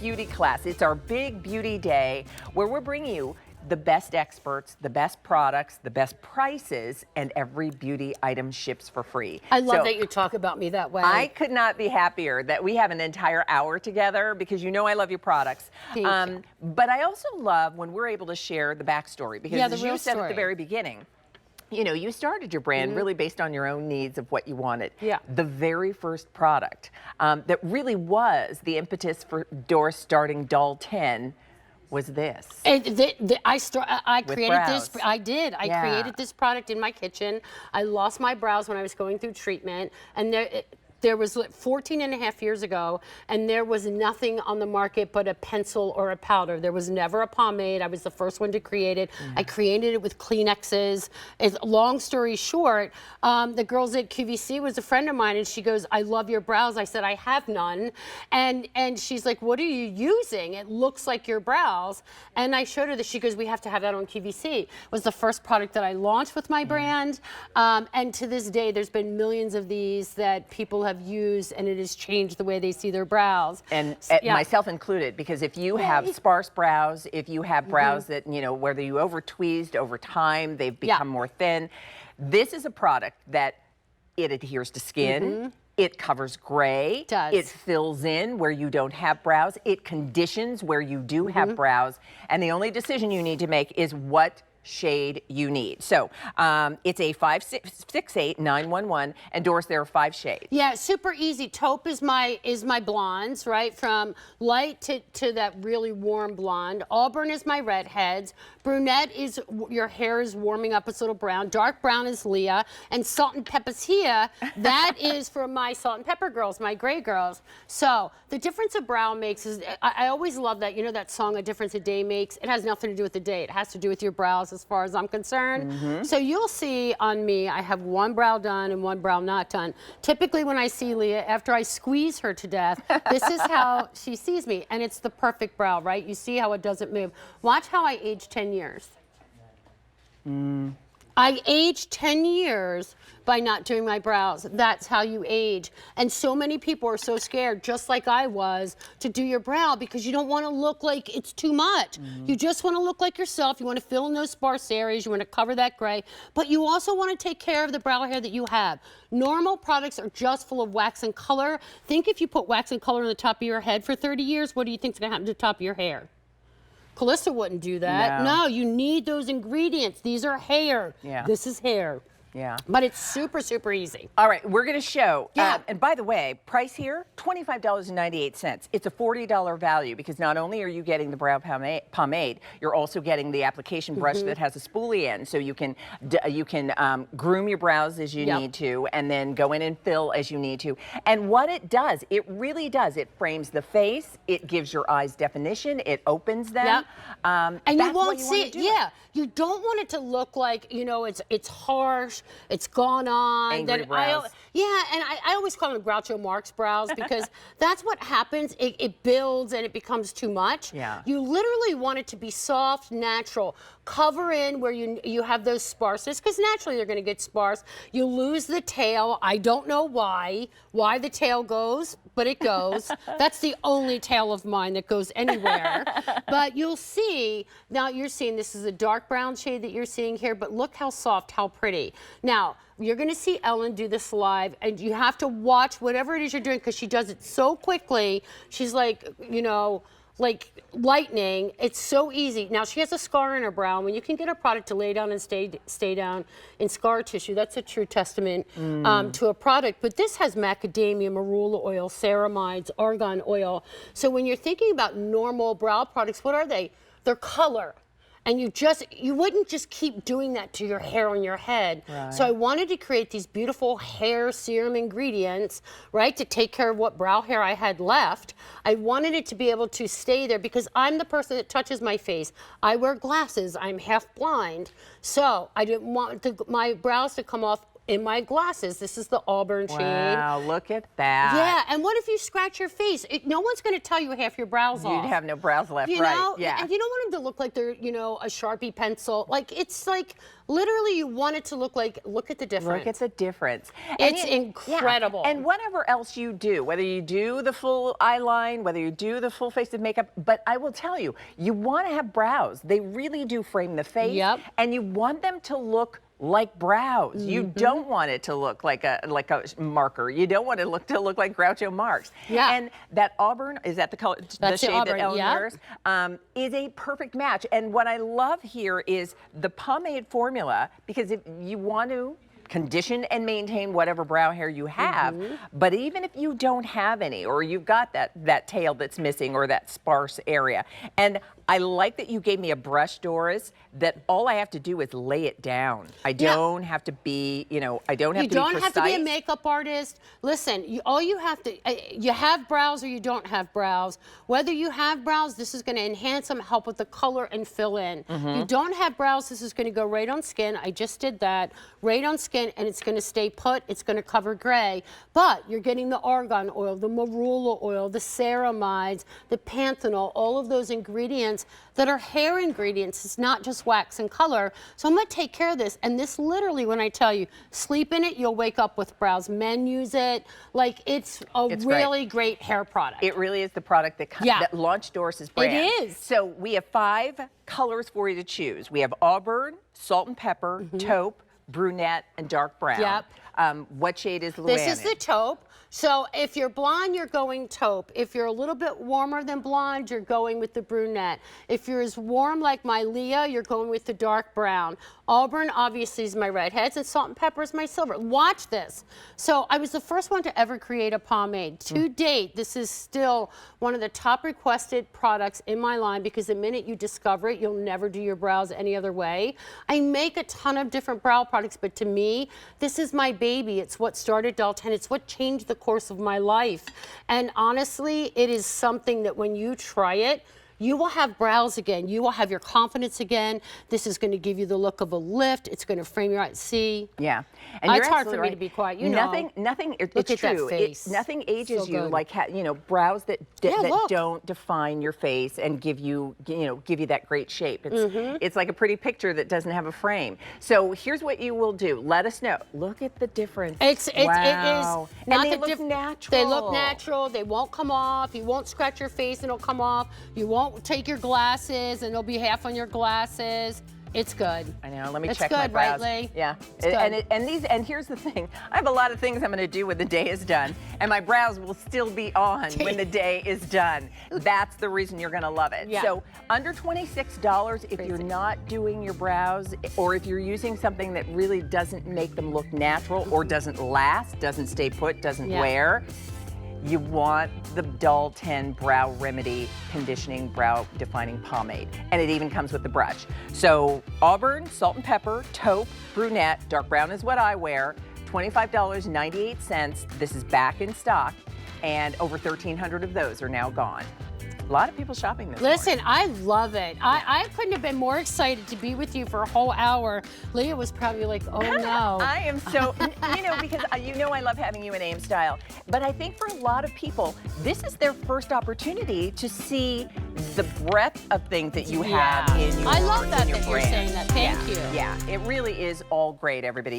Beauty class. It's our big beauty day where we're bringing you the best experts, the best products, the best prices, and every beauty item ships for free. I love that you talk about me that way. I could not be happier that we have an entire hour together because you know I love your products. Thank you. But I also love when we're able to share the backstory because as you said at the very beginning, you know, you started your brand really based on your own needs of what you wanted. Yeah. The very first product that really was the impetus for Doris starting Doll 10 was this. I created this. brows. I did. I created this product in my kitchen. I lost my brows when I was going through treatment, and there was 14 and a half years ago, and there was nothing on the market but a pencil or a powder. There was never a pomade. I was the first one to create it. I created it with Kleenexes. Long story short, the girls at QVC was a friend of mine, and she goes, "I love your brows." I said, "I have none." And she's like, "What are you using? It looks like your brows." And I showed her that. She goes, "We have to have that on QVC." It was the first product that I launched with my brand. And to this day, there's been millions of these that people have used, and it has changed the way they see their brows. And myself included, because if you have sparse brows, if you have brows that, you know, whether you over tweezed over time, they've become more thin. This is a product that it adheres to skin. It covers gray. It fills in where you don't have brows. It conditions where you do have brows. And the only decision you need to make is what shade you need. So it's a 568-911, and Doris, there are 5 shades. Yeah, super easy. Taupe is my blondes, right? From light to that really warm blonde. Auburn is my redheads. Brunette is your hair is warming up, it's a little brown. Dark brown is Leah. And salt and pepper's here. That is for my salt and pepper girls, my gray girls. So the difference a brow makes is, I always love that, you know that song, A Difference a Day Makes? It has nothing to do with the day. It has to do with your brows as far as I'm concerned. So you'll see on me, I have one brow done and one brow not done. Typically when I see Leah, after I squeeze her to death, this is how she sees me. And it's the perfect brow, right? You see how it doesn't move. Watch how I age 10 years. I aged 10 years by not doing my brows. That's how you age. And so many people are so scared, just like I was, to do your brow because you don't want to look like it's too much. You just want to look like yourself. You want to fill in those sparse areas. You want to cover that gray. But you also want to take care of the brow hair that you have. Normal products are just full of wax and color. Think if you put wax and color on the top of your head for 30 years, what do you think is going to happen to the top of your hair? Calista wouldn't do that. No, you need those ingredients. These are hair. This is hair. But it's super, super easy. All right, we're going to show. And by the way, price here, $25.98. It's a $40 value because not only are you getting the brow pomade, you're also getting the application brush that has a spoolie in, so you can groom your brows as you need to, and then go in and fill as you need to. And what it does, it really does. It frames the face. It gives your eyes definition. It opens them. And you won't see it. You don't want it to look like, you know, it's harsh. It's gone on. Angry brows. And I always call them Groucho Marx brows because that's what happens. It builds and it becomes too much. You literally want it to be soft, natural. Cover in where you have those sparseness because naturally they're going to get sparse. You lose the tail. I don't know why the tail goes, but it goes. That's the only tail of mine that goes anywhere. But you'll see, now you're seeing this is a dark brown shade that you're seeing here, but look how soft, how pretty. Now, you're going to see Ellen do this live, and you have to watch whatever it is you're doing because she does it so quickly. She's like, you know, like lightning. It's so easy. Now, she has a scar in her brow. When you can get a product to lay down and stay down in scar tissue, that's a true testament to a product. But this has macadamia, marula oil, ceramides, argan oil. So when you're thinking about normal brow products, what are they? They're color. And you wouldn't just keep doing that to your hair on your head. So I wanted to create these beautiful hair serum ingredients, right, to take care of what brow hair I had left. I wanted it to be able to stay there because I'm the person that touches my face. I wear glasses. I'm half blind. So I didn't want my brows to come off in my glasses. This is the Auburn shade. Wow, look at that. Yeah, and what if you scratch your face? No one's going to tell you half your brows off. You'd have no brows left, you right? know? Yeah. And you don't want them to look like they're, you know, a Sharpie pencil. Like, it's like, literally you want it to look like, look at the difference. Look at the difference. It's incredible. Yeah. And whatever else you do, whether you do the full eye line, whether you do the full face of makeup, but I will tell you, you want to have brows. They really do frame the face. Yep. And you want them to look like brows. You don't want it to look like a marker. You don't want it to look like Groucho Marx. Yeah. And that Auburn, is that the color, That's the shade Auburn, that Ellen yeah. wears, is a perfect match. And what I love here is the pomade formula, because if you want to condition and maintain whatever brow hair you have, but even if you don't have any, or you've got that tail that's missing or that sparse area, and I like that you gave me a brush, Doris, that all I have to do is lay it down. I don't have to be, you know, I don't have to be precise. You don't have to be a makeup artist. Listen, all you have to, you have brows or you don't have brows. Whether you have brows, this is going to enhance them, help with the color and fill in. You don't have brows, this is going to go right on skin. I just did that, right on skin, and it's going to stay put. It's going to cover gray. But you're getting the argan oil, the marula oil, the ceramides, the panthenol, all of those ingredients that are hair ingredients. It's not just wax and color. So I'm going to take care of this. And this literally, when I tell you, sleep in it, you'll wake up with brows. Men use it. Like, it's really great hair product. It really is the product that launched Doris's brand. It is. So we have 5 colors for you to choose. We have Auburn, Salt and Pepper, Taupe, Brunette, and Dark Brown. Yep. What shade is Luann This is in? the taupe. So if you're blonde, you're going taupe. If you're a little bit warmer than blonde, you're going with the brunette. If you're as warm like my Leah, you're going with the dark brown. Auburn obviously is my redheads, and Salt and Pepper is my silver. Watch this. So I was the first one to ever create a pomade. To date, this is still one of the top requested products in my line, because the minute you discover it, you'll never do your brows any other way. I make a ton of different brow products, but to me, this is my baby. It's what started Doll 10. It's what changed the course of my life. And honestly, it is something that when you try it, you will have brows again. You will have your confidence again. This is going to give you the look of a lift. It's going to frame your eyes. See? Yeah. And it's hard for me to be quiet. You know. Nothing, Look it's at that true. face. Nothing ages So you good. like, you know, brows that look. don't define your face and give you that great shape. It's like a pretty picture that doesn't have a frame. So here's what you will do. Let us know. Look at the difference. It is Wow. not and they the look natural. They look natural. They won't come off. You won't scratch your face and it'll come off. You won't take your glasses and it'll be half on your glasses. It's good. I know. Let me It's check good, my brows. right, Lee? Yeah. It's good. And here's the thing. I have a lot of things I'm going to do when the day is done, and my brows will still be on when the day is done. That's the reason you're going to love it. Yeah. So under $26 if you're not doing your brows, or if you're using something that really doesn't make them look natural or doesn't last, doesn't stay put, doesn't wear. You want the Doll 10 Brow Remedy Conditioning Brow Defining Pomade. And it even comes with the brush. So Auburn, Salt and Pepper, Taupe, Brunette, Dark Brown is what I wear, $25.98. This is back in stock, and over 1,300 of those are now gone. A lot of people shopping this Listen, I love it. I couldn't have been more excited to be with you for a whole hour. Leah was probably like, oh no. I am so, because I love having you in AIM style. But I think for a lot of people, this is their first opportunity to see the breadth of things that you have in your I love that in your you're brand. saying that. Thank you. Yeah, it really is all great, everybody.